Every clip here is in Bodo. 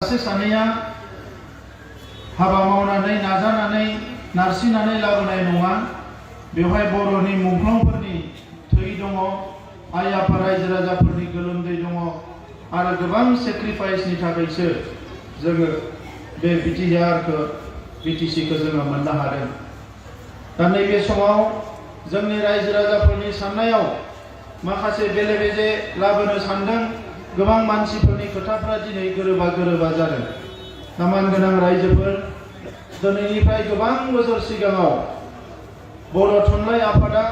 सासे सानैया हाबा मावनानै नाजानानै नारसिनानै लाबोनाय नङा। बेवहाय बर'नि मुंख्लंफोरनि थै दङ, आइ आफा रायजो राजाफोरनि गोलोमदै दङ आरो गोबां सेक्रिफाइसनि थाखायसो जोङो बे बिटिसिखौ जोङो मोननो हादों। दा नैबे समाव जोंनि रायजो राजाफोरनि साननायाव माखासे बेले बेजे लाबोनो सानदों। गोबां मानसिफोरनि खोथाफ्रा दिनै गोरोबा जादों। मानगोनां रायजोफोर, दिनैनिफ्राय गोबां बोसोर सिगाङाव बर' थुनलाइ आफादा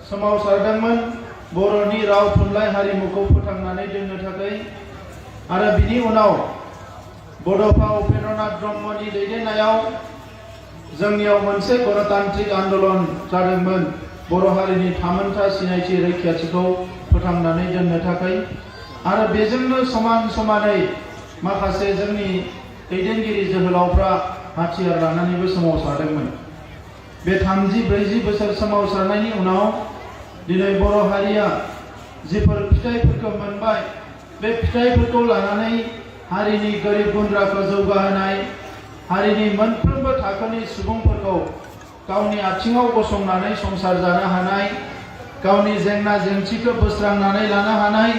सोमावसारदोंमोन बर'नि राव थुनलाइ हारिमुखौ फोथांनानै दोननो थाखाय। आरो बिनि उनाव बड'फा उपेन्द्रनाथ ब्रह्मनि दैदेननायाव जोंनियाव मोनसे गणतान्त्रिक आन्दलन जादोंमोन बर' हारिनि थामोनथा सिनायथि रैखाथिखौ फोथांनानै दोननो थाखाय। आरो बेजोंनो समानै माखासे जोंनि दैदेनगिरि जोहोलावफ्रा हाथियार लानानैबो सोमावसारदोंमोन। बे 30-40 बोसोर सोमावसारनायनि उनाव दिनै बर' हारिया जिफोर फिथाइफोरखौ मोनबाय, बे फिथाइफोरखौ लानानै हारिनि गोरिब गुन्द्राखौ जौगाहोनाय, हारिनि मोनफ्रोमबो थाखोनि सुबुंफोरखौ गावनि आथिङाव गसंनानै संसार जानो हानाय, गावनि जेंना जेंसिखौ बोस्रांनानै लानो हानाय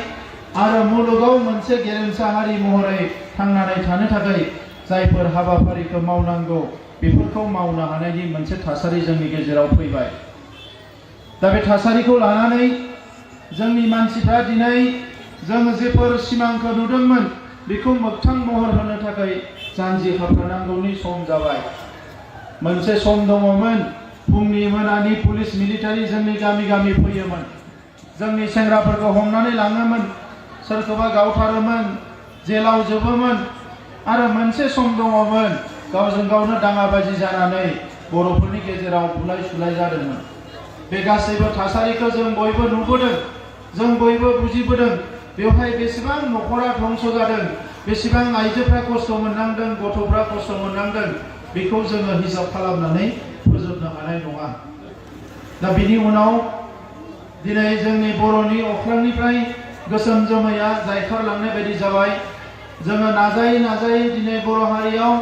आरो मुलुगाव मोनसे गेरेमसा हारि महरै थांनानै थानो थाखाय जायफोर हाबाफारिखौ मावनांगौ बेफोरखौ मावनो हानायनि मोनसे थासारि जोंनि गेजेराव फैबाय। दा बे थासारिखौ लानानै जोंनि मानसिफ्रा दिनै जों जेफोर सिमांखौ नुदोंमोन बेखौ मोगथां महर होनो थाखाय जानजि खाफ्रानांगौनि सम जाबाय। मोनसे सम दङमोन, फुंनि मोनानि पुलिस मिलिटारि जोंनि गामि गामि फैयोमोन, जोंनि सेंग्राफोरखौ हमनानै लाङोमोन, सोरखौबा गावथारोमोन, जेलाव जोबोमोन। आरो मोनसे सम दङमोन गावजों गावनो दाङाबाजि जानानै बर'फोरनि गेजेराव बुलाय सुलाय जादोंमोन। बे गासैबो थासारिखौ जों बयबो नुबोदों, जों बयबो बुजिबोदों। बेवहाय बेसेबां न'खरा धंस जादों, बेसेबां आइजोफ्रा खस्थ' मोननांदों, गथ'फ्रा खस्थ' मोननांदों, बेखौ जोङो हिसाब खालामनानै फोजोबनो हानाय नङा। दा बिनि उनाव दिनै जोंनि बर'नि अख्रांनिफ्राय गोसोम जोमैया जायखारलांनाय बायदि जाबाय। जोङो नाजायै दिनै बर' हारियाव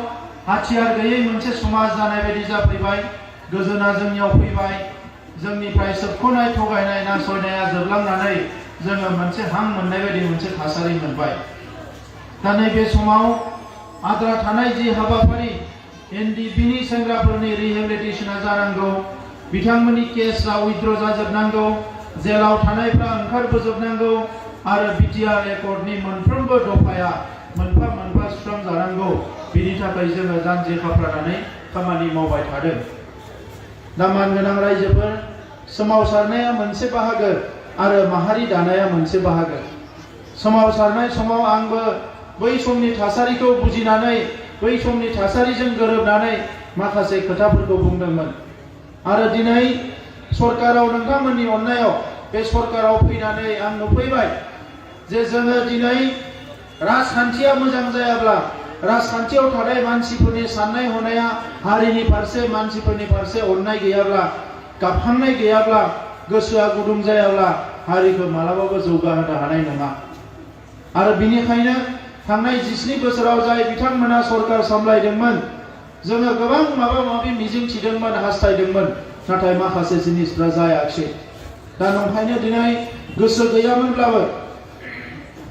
हाथियार गैयै मोनसे समाज जानाय बायदि जाफैबाय। गोजोना जोंनियाव फैबाय। जोंनिफ्राय सोबख'नाय, थगायनाय, नासयनाया जोबलांनानै जोङो मोनसे हां मोननाय बायदि मोनसे थासारि मोनबाय। दा नैबे समाव आद्रा थानाय जि हाबाफारि NDPनि सेंग्राफोरनि रिहेबिलिटेसना जानांगौ, बिथांमोननि केसआ उइथड्र जाजोबनांगौ, जेलाव थानायफ्रा ओंखारबोजोबनांगौ आरो बिटिआर एकर्डनि मोनफ्रोमबो दफाया मोनफा मोनफा सुस्रांजानांगौ। बिनि थाखाय जोङो जानजि खाफ्रानानै खामानि मावबाय थादों। दा मानगोनां रायजोफोर, सोमावसारनाया मोनसे बाहागो आरो माहारि दानाया मोनसे बाहागो। सोमावसारनाय समाव आंबो बै समनि थासारिखौ बुजिनानै, बै समनि थासारिजों गोरोबनानै माखासे खोथाफोरखौ बुंदोंमोन। आरो दिनै सरकाराव, नोंथांमोननि अननायाव बे सरकाराव फैनानै आं नुफैबाय जे जोङो दिनै राजखान्थिया मोजां जायाब्ला, राजखान्थियाव थानाय मानसिफोरनि साननाय हनाया हारिनि फारसे, मानसिफोरनि फारसे अननाय गैयाब्ला, गाबखांनाय गैयाब्ला, गोसोआ गुदुं जायाब्ला हारिखौ मालाबाबो जौगाहोनो हानाय नङा। आरो बिनिखायनो थांनाय 27 बोसोराव जाय बिथांमोना सरकार सामलायदोंमोन, जोङो गोबां माबा माबि मिजिं थिदोंमोन, हास्थायदोंमोन, नाथाय माखासे जिनिसफ्रा जायाखिसै। दा नंखायनो दिनै गोसो गैयामोनब्लाबो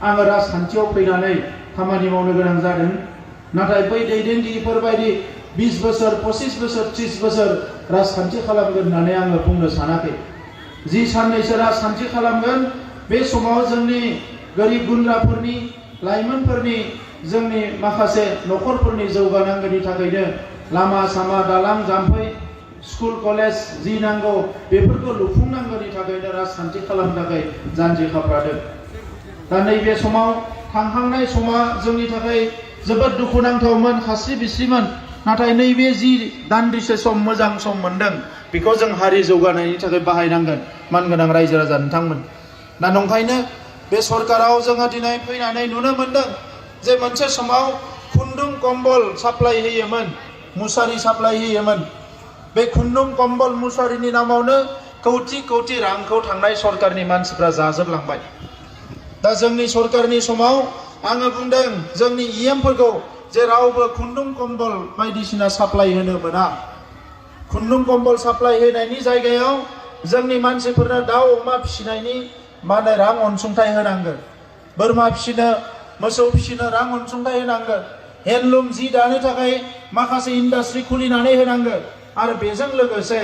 आङो राजखान्थियाव फैनानै खामानि मावनो गोनां जादों। नाथाय बै दैदेनगिरिफोर बायदि 20 बोसोर, 25 बोसोर, 30 बोसोर राजखान्थि खालामगोन होननानै आङो बुंनो सानाखै। जि साननैसो राजखान्थि खालामगोन, बे समाव जोंनि गोरिब गुन्द्राफोरनि, लाइमोनफोरनि, जोंनि माखासे न'खरफोरनि जौगानांगौनि थाखायनो लामा सामा, दालां, जाम्फै, स्कुल कलेज जि नांगौ बेफोरखौ लुफुंनांगौनि थाखायनो राजखान्थि खालामनो थाखाय जानजि खाफ्रादों। दा नैबे समाव थांहांनाय समा जोंनि थाखाय जोबोद दुखुनांथावमोन, खास्रि बिस्रिमोन। नाथाय नैबे जि दान्दिसे सम मोजां सम मोनदों, बेखौ जों हारि जौगानायनि थाखाय बाहायनांगोन मानगोनां रायजो राजा नोंथांमोन। दा नंखायनो बे सरकाराव जोङो दिनै फैनानै नुनो मोनदों जे मोनसे समाव खुन्दुं कम्बल साप्लाय होयोमोन, मुसारि साप्लाय होयोमोन। बे खुन्दुं कम्बल मुसारिनि नामावनो कौटि रांखौ थांनाय सरकारनि मानसिफ्रा जाजोबलांबाय। दा जोंनि सरकारनि समाव आङो बुंदों जोंनि इएमफोरखौ जेरावबो खुन्दुं कम्बल बायदिसिना साप्लाय होनो मोना। खुन्दुं कम्बल साप्लाय होनायनि जायगायाव जोंनि मानसिफोरनो दाउ अमा फिसिनायनि माने रां अनसुंथाइ होनांगोन। बोरमा फिसिनो मोसौ फिसिनो रां अनसुंथाइ होनांगोन। हेन्डलुम जि दानो थाखाय माखासे इन्डास्ट्रि खुलिनानै होनांगोन। आरो बेजों लोगोसे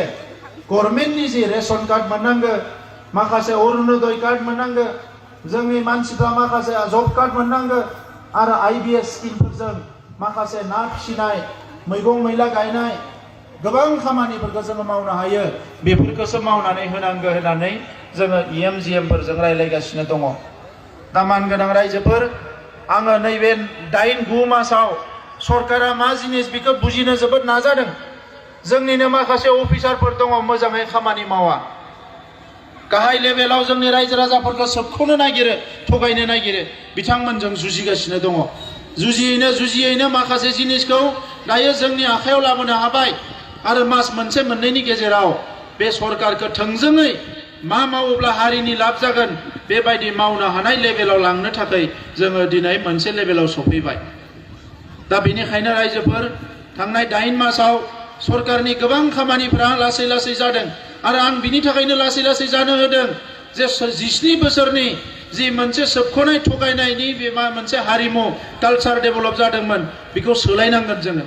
गभर्नमेन्टनि जि रेशन कार्ड मोननांगोन, माखासे अरुणोदय कार्ड मोननांगोन, जोंनि मानसिफ्रा माखासे जब कार्ड मोननांगोन आरो IBS स्किमफोरजों माखासे ना फिसिनाय, मैगं मैला गायनाय गोबां खामानिफोरखौ जोङो मावनो हायो। बेफोरखौसो मावनानै होनांगौ होननानै जोङो EMGMफोरजों रायलायगासिनो दङ। दा मानगोनां रायजोफोर, आङो नैबे 8-9 मासाव सरकारा मा जिनिस बेखौ बुजिनो जोबोद नाजादों। जोंनिनो माखासे अफिसारफोर दङ मोजाङै खामानि मावा। गाहाय लेभेलाव जोंनि रायजो राजाफोरखौ सोबख'नो नागिरो, थगायनो नागिरो। बिथांमोनजों जुजिगासिनो दङ। जुजियैनो माखासे जिनिसखौ दायो जोंनि आखायाव लाबोनो हाबाय। आरो मास मोनसे मोननैनि गेजेराव बे सरकारखौ थोंजोङै मा मावोब्ला हारिनि लाब जागोन बेबायदि मावनो हानाय लेभेलाव लांनो थाखाय जोङो दिनै मोनसे लेभेलाव सफैबाय। दा बेनिखायनो रायजोफोर, थांनाय 8 मासाव सरकारनि गोबां खामानिफोरा लासै लासै जादों। आरो आं बिनि थाखायनो लासै लासै जानो होदों जे 17 बोसोरनि जि मोनसे सोबख'नाय थगायनायनि बे मोनसे हारिमु कालचार डेभेलप जादोंमोन, बेखौ सोलायनांगोन जोङो।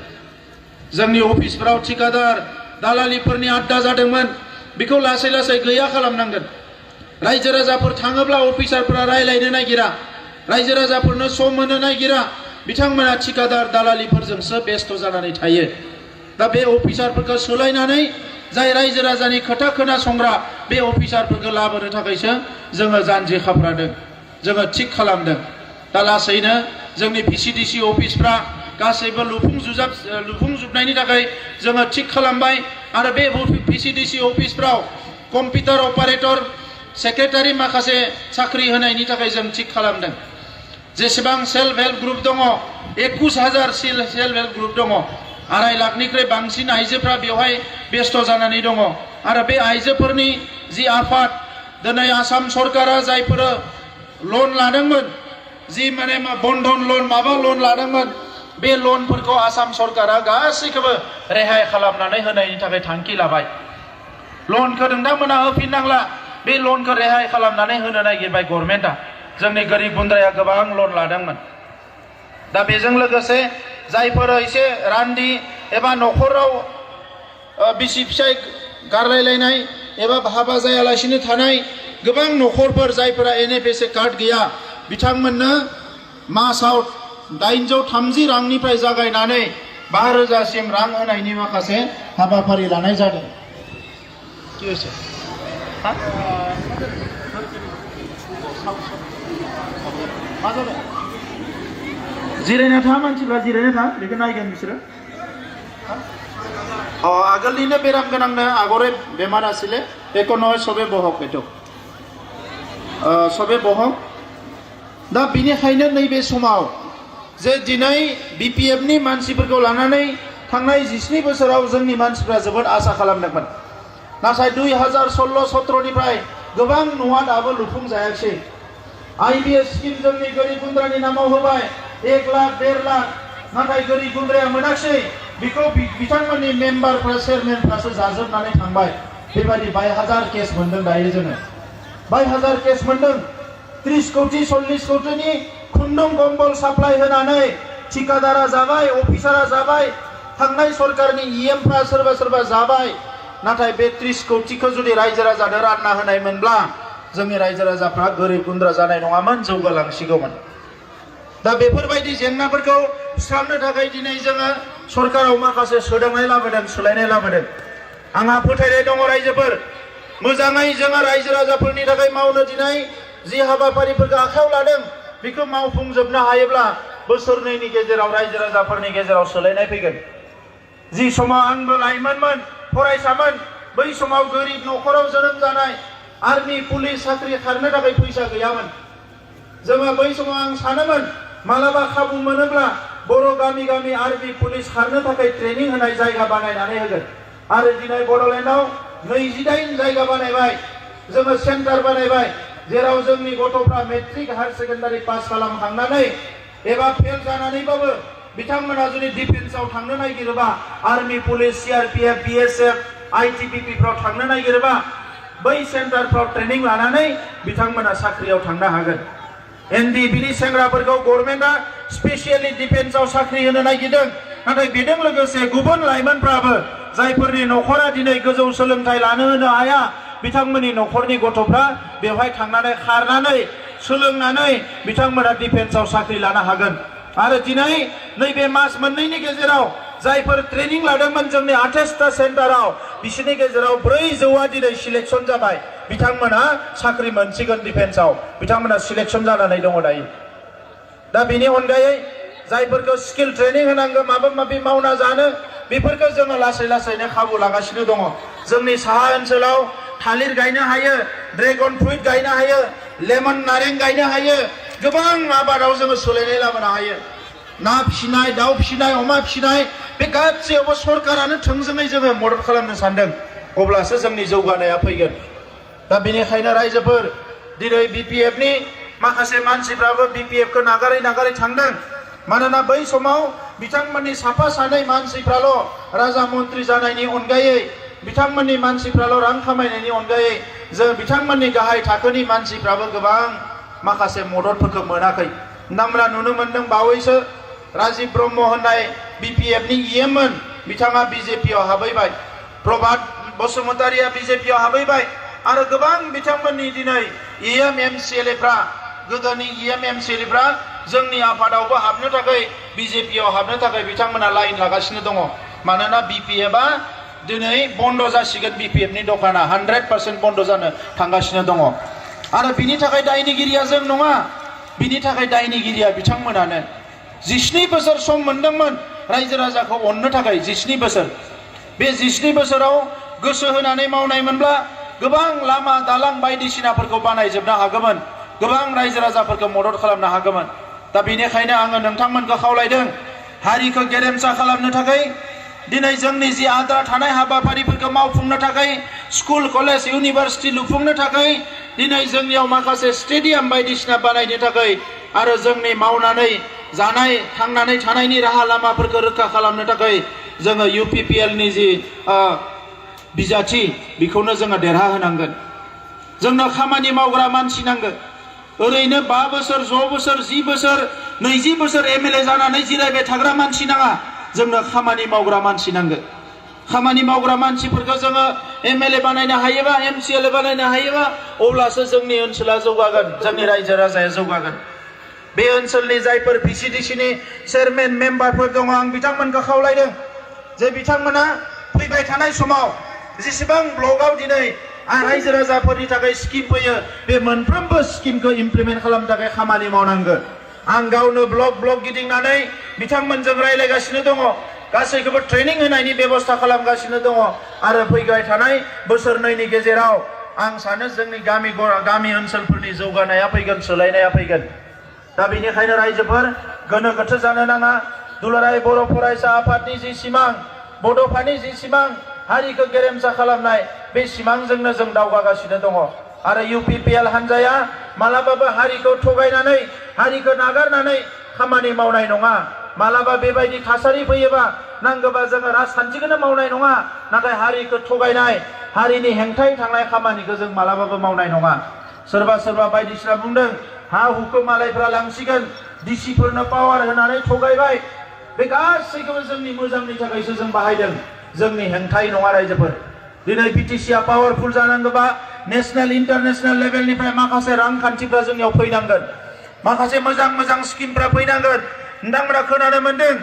जोंनि अफिसफोराव ठिकादार दालालिफोरनि आड्डा जादोंमोन, बेखौ लासै लासै गैया खालामनांगोन। रायजो राजाफोर थाङोब्ला अफिसारफोरा रायलायनो नागिरा, रायजो राजाफोरनो सम होनो नागिरा। बिथांमोना ठिकादार दालालिफोरजोंसो बेस्थ' जानानै थायो। दा बे अफिसारफोरखौ सोलायनानै जाय रायजो राजानि खोथा खोनासंग्रा बे अफिसारफोरखौ लाबोनो थाखायसो जोङो जानजि खाफ्रादों, जोङो थिग खालामदों। दा लासैनो जोंनि VCDC अफिसफ्रा गासैबो लुफुंजोबनायनि थाखाय जोङो थिग खालामबाय। आरो बे VCDC अफिसफ्राव कम्पिउटार अपारेटर, सेक्रेटारि माखासे साख्रि होनायनि थाखाय जों थिग खालामदों। जेसेबां सेल्फ हेल्प ग्रुप दङ, 21,000 सेल्फ हेल्प ग्रुप दङ। 2.5 लाखनिख्रुइ बांसिन आइजोफ्रा बेवहाय बेस्थ' जानानै दङ। आरो बे आइजोफोरनि जि आफाद, दिनै आसाम सरकारा जायफोर लन लादोंमोन, जि माने बन्धन लन माबा लन लादोंमोन, बे लनफोरखौ आसाम सरकारा गासैखौबो रेहाय खालामनानै होनायनि थाखाय थांखि लाबाय। लनखौ नोंथांमोना होफिननांला, बे लनखौ रेहाय खालामनानै होनो नागिरबाय गभर्नमेन्टआ। जोंनि गोरिब गुन्द्राया गोबां लन लादोंमोन। दा बेजों लोगोसे जायफोर एसे रान्दि एबा न'खराव बिसि फिसाय गारलायलायनाय एबा हाबा जायालासिनो थानाय गोबां न'खरफोर जायफोरा NFSA कार्ड गैया, बिथांमोननो मासाव 830 रांनिफ्राय जागायनानै 5,000सिम रां होनायनि माखासे हाबाफारि लानाय जादों। जिरायना था, मानसिफ्रा जिरायना था, बेखौ नायगोन बिसोरो। आगोलनिनो बेराम गोनांनो आगरे बेमार आसिले बेखौ नय सबे बहक बेथ' सबे बहक। दा बिनिखायनो नैबे समाव जे दिनै BPFनि मानसिफोरखौ लानानै थांनाय 17 बोसोराव जोंनि मानसिफ्रा जोबोद आसा खालामदोंमोन। नाथाय 2016-17निफ्राय गोबां न'आ दाबो लुफुंजायाखै। IBS स्किम जोंनि गोरिब गुन्द्रानि नामाव होबाय 1 लाख 1.5 लाख, नाथाय गोरिब गुन्द्राया मोनाखै। बेखौ बिथांमोननि मेम्बारफ्रा चेयारमेनफ्रासो जाजोबनानै थांबाय। बेबायदि 22,000 केस मोनदों दायो जोङो। 22,000 केस मोनदों। 30 कोटी 40 कोटीनि खुन्दुं कम्बल साप्लाय होनानै ठिकादारा जाबाय, अफिसारा जाबाय, थांनाय सरकारनि EMफ्रा सोरबा सोरबा जाबाय। नाथाय बे 30 कोटीखौ जुदि रायजो राजानो रानना होनाय मोनब्ला जोंनि रायजो राजाफ्रा गोरिब गुन्द्रा जानाय नङामोन, जौगालांसिगौमोन। दा बेफोरबायदि जेंनाफोरखौ सुस्रांनो थाखाय दिनै जोङो सरकाराव माखासे सोदांनाय लाबोदों, सोलायनाय लाबोदों। आंहा फोथायनाय दङ रायजोफोर, मोजाङै जोङो रायजो राजाफोरनि थाखाय मावनो दिनै जि हाबाफारिफोरखौ आखायाव लादों बेखौ मावफुंजोबनो हायोब्ला बोसोरनैनि गेजेराव रायजो राजाफोरनि गेजेराव सोलायनाय फैगोन। जि समाव आंबो लाइमोनमोन, फरायसामोन, बै समाव गोरिब न'खराव जोनोम जानाय, आर्मि पुलिस साख्रि खारनो थाखाय फैसा गैयामोन। जोङो बै समाव आं सानोमोन मालाबा खाबु मोनोब्ला बर' गामि गामि आर्मि पुलिस खारनो थाखाय ट्रेनिं होनाय जायगा बानायनानै होगोन। आरो दिनै बड'लेण्डआव 28 जायगा बानायबाय, जोङो सेन्टार बानायबाय, जेराव जोंनि गथ'फ्रा मेट्रिक हायार सेकेन्डारि पास खालामखांनानै एबा फेल जानानैबाबो बिथांमोना जुदि डिफेन्सआव थांनो नागिरोबा army police CRPF BSF ITBP फ्राव थांनो नागिरोबा बै सेन्टारफ्राव ट्रेनिं लानानै बिथांमोना साख्रियाव थांनो हागोन। NDBनि सेंग्राफोरखौ गभर्नमेन्टआ स्पेसियेलि डिफेन्सआव साख्रि होनो नागिरदों, नाथाय बेजों लोगोसे गुबुन लाइमोनफ्राबो जायफोरनि न'खरा दिनै गोजौ सोलोंथाइ लानो होनो हाया बिथांमोननि न'खरनि गथ'फ्रा बेवहाय थांनानै खारनानै सोलोंनानै बिथांमोना डिफेन्सआव साख्रि लानो हागोन। आरो दिनै नैबे मास मोननैनि गेजेराव जायफोर ट्रेनिं लादोंमोन जोंनि 28टा सेन्टाराव बिसोरनि गेजेराव 400आ दिनै सिलेक्शन जाबाय। बिथांमोना साख्रि मोनसिगोन डिफेन्सआव, बिथांमोना सिलेक्शन जानानै दङ दायो। दा बेनि अनगायै जायफोरखौ स्किल ट्रेनिं होनांगौ माबा माबि मावना जानो बेफोरखौ जोङो लासै लासैनो खाबु लागासिनो दङ। जोंनि साहा ओनसोलाव थालिर गायनो हायो, ड्रेगन फ्रुइट गायनो हायो, लेमन नारें गायनो हायो, गोबां आबादाव जोङो सोलायनाय लाबोनो हायो। ना फिसिनाय, दाउ फिसिनाय, अमा फिसिनाय बे गासैयावबो सरकारानो थोंजोङै जोङो मदद खालामनो सानदों, अब्लासो जोंनि जौगानाया फैगोन। दा बेनिखायनो रायजोफोर दिनै BPFनि माखासे मानसिफ्राबो BPFखौ नागारै नागारै थांदों। मानोना बै समाव बिथांमोननि साफा सानै मानसिफ्राल' राजा मन्त्रि जानायनि अनगायै बिथांमोननि मानसिफ्राल' रां खामायनायनि अनगायै जों बिथांमोननि गाहाय थाखोनि मानसिफ्राबो गोबां माखासे मददफोरखौ मोनाखै। नोंथांमोना नुनो मोन्दों बावैसो राजीब ब्रह्म होननाय BPFनि EMमोन, बिथाङा BJPआव हाबहैबाय। प्रभात बसुमतारिया BJPआव हाबहैबाय। आरो गोबां बिथांमोननि दिनै EM MCLAफ्रा गोदोनि EM MCLAफ्रा जोंनि आफादावबो हाबनो थाखाय BJPआव हाबनो थाखाय बिथांमोना लाइन लागासिनो दङ। मानोना BPFआ दिनै बन्द जासिगोन, BPFनि दखाना 100% बन्द जानो थांगासिनो दङ। आरो बिनि थाखाय दायनिगिरिया जों नङा, बिनि थाखाय दायनिगिरिया बिथांमोनानो। 17 बोसोर सम मोनदोंमोन रायजो राजाखौ अननो थाखाय, 17 बोसोर। बे 17 बोसोराव गोसो होनानै मावनायमोनब्ला गोबां लामा दालां बायदिसिनाफोरखौ बानायजोबनो हागौमोन, गोबां रायजो राजाफोरखौ मदद खालामनो हागौमोन। दा बेनिखायनो आङो नोंथांमोनखौ खावलायदों, हारिखौ गेरेमसा खालामनो थाखाय दिनै जोंनि जि आद्रा थानाय हाबाफारिफोरखौ मावफुंनो थाखाय, स्कुल कलेज इउनिभार्सिटि लुफुंनो थाखाय, दिनै जोंनियाव माखासे स्टेडियाम बायदिसिना बानायनो थाखाय आरो जोंनि मावनानै जानाय थांनानै थानायनि राहा लामाफोरखौ रोखा खालामनो थाखाय जोङो UPPLनि जि बिजाथि बेखौनो जोङो देरहाहोनांगोन। जोंनो खामानि मावग्रा मानसि नांगोन। ओरैनो 5 बोसोर 6 बोसोर 10 बोसोर 20 बोसोर MLA जानानै जिरायबाय थाग्रा मानसि नाङा, जोंनो खामानि मावग्रा मानसि नांगोन। खामानि मावग्रा मानसिफोरखौ जोङो MLA बानायनो हायोबा, MCLA बानायनो हायोबा अब्लासो जोंनि ओनसोला जौगागोन, जोंनि रायजो राजाया जौगागोन। बे ओनसोलनि जायफोर VCDCनि चेयारमेन मेम्बारफोर दङ, आं बिथांमोनखौ खावलायदों जे बिथांमोना फैबाय थानाय समाव जेसेबां ब्लकआव दिनै रायजो राजाफोरनि थाखाय स्किम फैयो बे मोनफ्रोमबो स्किमखौ इमप्लिमेन्ट खालामनो थाखाय खामानि मावनांगोन। आं गावनो ब्लक ब्लक गिदिंनानै बिथांमोनजों रायलायगासिनो दङ, गासैखौबो ट्रेनिं होनायनि बेबस्था खालामगासिनो दङ। आरो फैबाय थानाय बोसोरनैनि गेजेराव आं सानो जोंनि गामि ओनसोलफोरनि जौगानाया फैगोन, सोलायनाया फैगोन। दा बेनिखायनो रायजोफोर गोनो गोथो जानो नाङा। दुलाराय बर' फरायसा आफादनि जि सिमां, बड'फानि जि सिमां, हारिखौ गेरेमसा खालामनाय, बे सिमांजोंनो जों दावगागासिनो दङ। आरो UPPL हान्जाया मालाबाबो हारिखौ थगायनानै, हारिखौ नागारनानै खामानि मावनाय नङा। मालाबा बेबायदि थासारि फैयोबा नांगौबा जोङो राजखान्थिखौनो मावनाय नङा, नाथाय हारिखौ थगायनाय, हारिनि हेंथायै थांनाय खामानिखौ जों मालाबाबो मावनाय नङा। सोरबा सोरबा बायदिसिना बुंदों हा हुखौ मालायफ्रा लांसिगोन, डिसिफोरनो पावार होनानै थगायबाय। बे गासैखौबो जोंनि मोजांनि थाखायसो जों बाहायदों, जोंनि हेंथायै नङा रायजोफोर। दिनै BTCआ पावारफुल जानांगौबा नेशनेल इन्टारनेशनेल लेभेलनिफ्राय माखासे रांखान्थिफ्रा जोंनियाव फैनांगोन, माखासे मोजां मोजां स्किमफ्रा फैनांगोन। नोंथांमोना खोनानो मोन्दों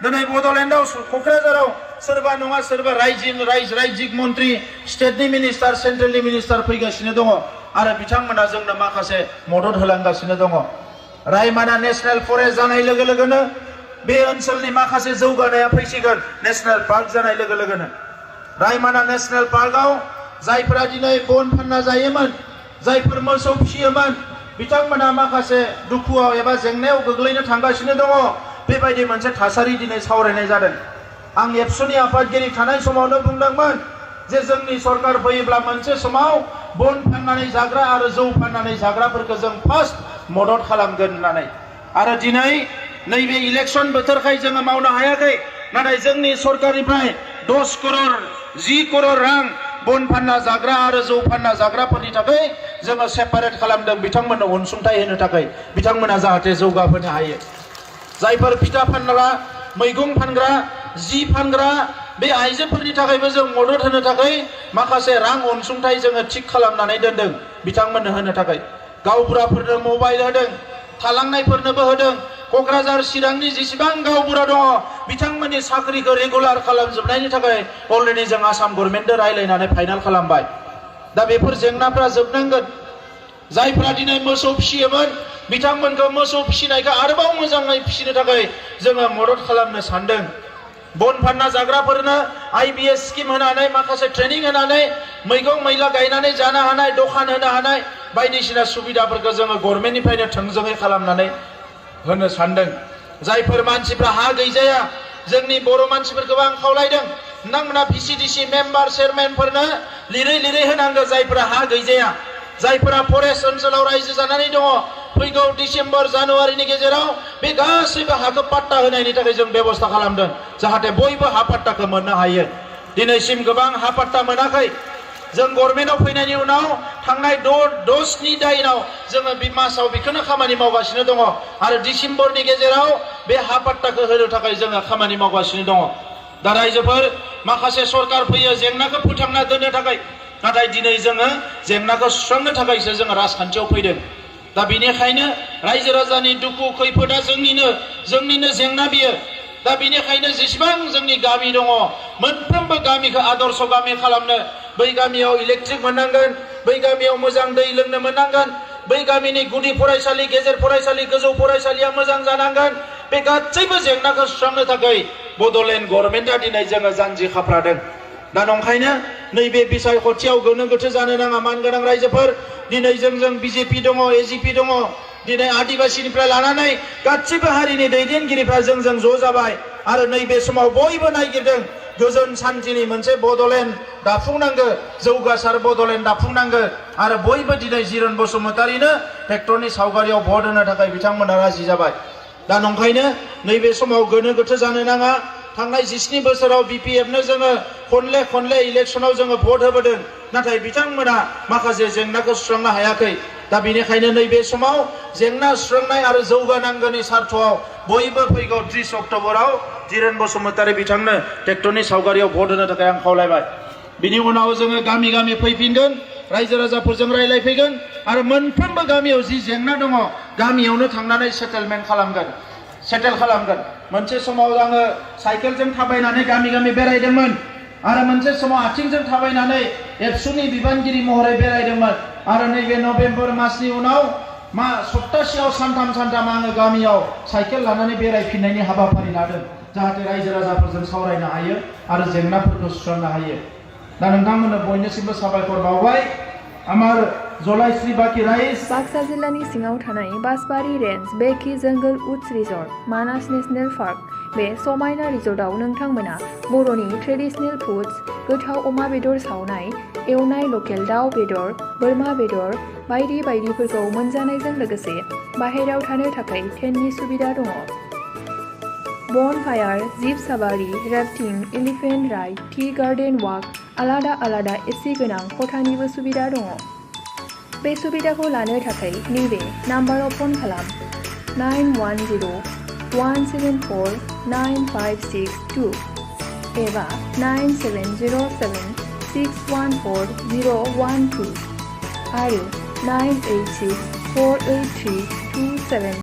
दिनै बड'लेण्डआव क'क्राझाराव सोरबा नङा सोरबा रायजिक मन्त्रि, स्टेटनि मिनिस्टार, सेन्ट्रेलनि मिनिस्टार फैगासिनो दङ आरो बिथांमोना जोंनो माखासे मदद होलांगासिनो दङ। रायमना नेशनेल फरेस्ट जानाय लोगो लोगोनो बे ओनसोलनि माखासे जौगानाया फैसिगोन। नेशनेल पार्क जानाय लोगो लोगोनो रायमना नेशनेल पार्कआव जायफोरा दिनै बन फानना जायोमोन, जायफोर मोसौ फिसियोमोन, बिथांमोना माखासे दुखुआव एबा जेंनायाव गोग्लैनो थांगासिनो दङ। बेबायदि मोनसे थासारि दिनै सावरायनाय जादों। आं एबसुनि आफादगिरि थानाय समावनो बुंदोंमोन जे जोंनि सरकार फैयोब्ला मोनसे समाव बन फाननानै जाग्रा आरो जौ फाननानै जाग्राफोरखौ जों फार्स्ट मदद खालामगोन होननानै। आरो दिनै नैबे इलेक्शन बोथोरखाय जोङो मावनो हायाखै नाथाय जोंनि सरकारनिफ्राय 10 करोड़ 10 करोड़ रां बन फानना जाग्रा आरो जौ फानना जाग्राफोरनि थाखाय जोङो सेपारेट खालामदों बिथांमोननो अनसुंथाइ होनो थाखाय बिथांमोना जाहाथे जौगाहोनो हायो जायफोर फिथा फानग्रा मैगं फानग्रा जि फानग्रा बे आइजोफोरनि थाखायबो जों मदद होनो थाखाय माखासे रां अनसुंथाइ जोङो थिक खालामनानै दोनदों बिथांमोननो होनो थाखाय गावबुराफोरनो मबाइल होदों थालांनायफोरनोबो होदों क'क्राझार चिरांनि जेसेबां गावबुरा दङ बिथांमोननि साख्रिखौ रेगुलार खालामजोबनायनि थाखाय अलरेडि जों आसाम गभर्नमेन्टजों रायलायनानै फाइनाल खालामबाय दा बेफोर जेंनाफ्रा जोबनांगोन जायफ्रा दिनै मोसौ फिसियोमोन बिथांमोनखौ मोसौ फिसिनायखौ आरोबाव मोजाङै फिसिनो थाखाय जोङो मदद खालामनो सानदों बन फानना जाग्राफोरनो IBS स्किम होनानै माखासे ट्रेनिं होनानै मैगं मैला गायनानै जानो हानाय दखान होनो हानाय बायदिसिना सुबिदाफोरखौ जोङो गभर्नमेन्टनिफ्रायनो थोंजोङै खालामनानै होनो सानदों जायफोर मानसिफ्रा हा गैजाया जोंनि बर' मानसिफोरखौ आं खावलायदों नोंथांमोना VCDC मेम्बार चेयारमेनफोरनो लिरै होनांगौ जायफोरा हा गैजाया जायफोरा फरेस्ट ओनसोलाव रायजो जानानै दङ फैगौ डिसेम्बर जानुवारिनि गेजेराव बे गासैबो हाखौ पाट्टा होनायनि थाखाय जों बेबस्था खालामदों जाहाथे बयबो हा पाट्टाखौ मोननो हायो दिनैसिम गोबां हा पाट्टा मोनाखै जों गभर्नमेन्टआव फैनायनि उनाव थांनाय 7 दानाव जोङो बे मासाव बेखौनो खामानि मावगासिनो दङ आरो डिसेम्बरनि गेजेराव बे हा पाट्टाखौ होनो थाखाय जोङो खामानि मावगासिनो दङ दा रायजोफोर माखासे सरकार फैयो जेंनाखौ फोथांना दोननो थाखाय नाथाय दिनै जोङो जेंनाखौ सुस्रांनो थाखायसो जोङो राजखान्थियाव फैदों दा बेनिखायनो रायजो राजानि दुखु खैफोदा जोंनिनो जेंना बियो दा बेनिखायनो जेसेबां जोंनि गामि दङ मोनफ्रोमबो गामिखौ आदर्श गामि खालामनो बै गामियाव इलेक्ट्रिक मोननांगोन बै गामियाव मोजां दै लोंनो मोननांगोन बै गामिनि गुदि फरायसालि गेजेर फरायसालि गोजौ फरायसालिया मोजां जानांगोन बे गासैबो जेंनाखौ सुस्रांनो थाखाय बड'लेण्ड गभर्नमेन्टआ दिनै जोङो जानजि खाफ्रादों दा नंखायनो नैबे बिसायख'थियाव गोनो गोथो जानो नाङा मानगोनां रायजोफोर दिनै जों BJP दङ AGP दङ दिनै आदिबासिनिफ्राय लानानै गासैबो हारिनि दैदेनगिरिफ्रा जों ज' जाबाय आरो नैबे समाव बयबो नागिरदों गोजोन सान्थिनि मोनसे बड'लेण्ड दाफुंनांगौ जौगासार बड'लेण्ड दाफुंनांगौ आरो बयबो दिनै जिरन बसुमतारीनो ट्रेक्टरनि सावगारियाव भट होनो थाखाय बिथांमोना राजि जाबाय दा नंखायनो नैबे समाव गोनो गोथो जानो नाङा थांनाय 17 बोसोराव BPF नो जोङो खनले इलेक्शनाव जोङो भट होबोदों नाथाय बिथांमोना माखासे जेंनाखौ सुस्रांनो हायाखै दा बेनिखायनो नैबे समाव जेंना सुस्रांनाय आरो जौगानांगौनि सार्थआव बयबो फैगौ 30 अक्ट'बराव जिरन बसुमतारी बिथांनो ट्रेक्टरनि सावगारियाव भट होनो थाखाय आं खावलायबाय बिनि उनाव जोङो गामि फैफिनगोन रायजो राजाफोरजों रायलायफैगोन आरो मोनफ्रोमबो गामियाव जि जेंना दङ गामियावनो थांनानै सेटेल खालामगोन मोनसे समाव आङो साइकेलजों थाबायनानै गामि बेरायदोंमोन आरो मोनसे समाव आथिंजों थाबायनानै एबसुनि बिबानगिरि महरै बेरायदोंमोन आरो नैबे नभेम्बर मासनि उनाव सप्तासेयाव सानथाम आङो गामियाव साइकेल लानानै बेरायफिननायनि हाबाफारि लादों जाहाथे रायजो राजाफोरजों सावरायनो हायो आरो जेंनाफोरखौ सुस्रांनो हायो दा नोंथांमोननो बयनिसिमबो साबायखर बावबाय आमार जलायश्री बाकी राइस बाक्सा जिल्लानि सिङाव थानाय बासबारि रेन्ज बेकि जंगल उड्स रिजर्ट मानास नेशनेल पार्क बे समायना रिजर्टआव नोंथांमोना बर'नि ट्रेडिशनेल फुड्स गोथाव अमा बेदर सावनाय एवनाय लकेल दाउ बेदर बोरमा बेदर बायदिफोरखौ मोनजानायजों लोगोसे बाहेरायाव थानो थाखाय टेन्टनि सुबिदा दङ bonfire jeep safari rafting elephant ride tea garden walk आलादा एसि गोनां खथानिबो सुबिदा दङ बे सुबिदाखौ लानो थाखाय नैबे नाम्बाराव फन खालाम 9104974956 एबा 9707614012 आरो 98648327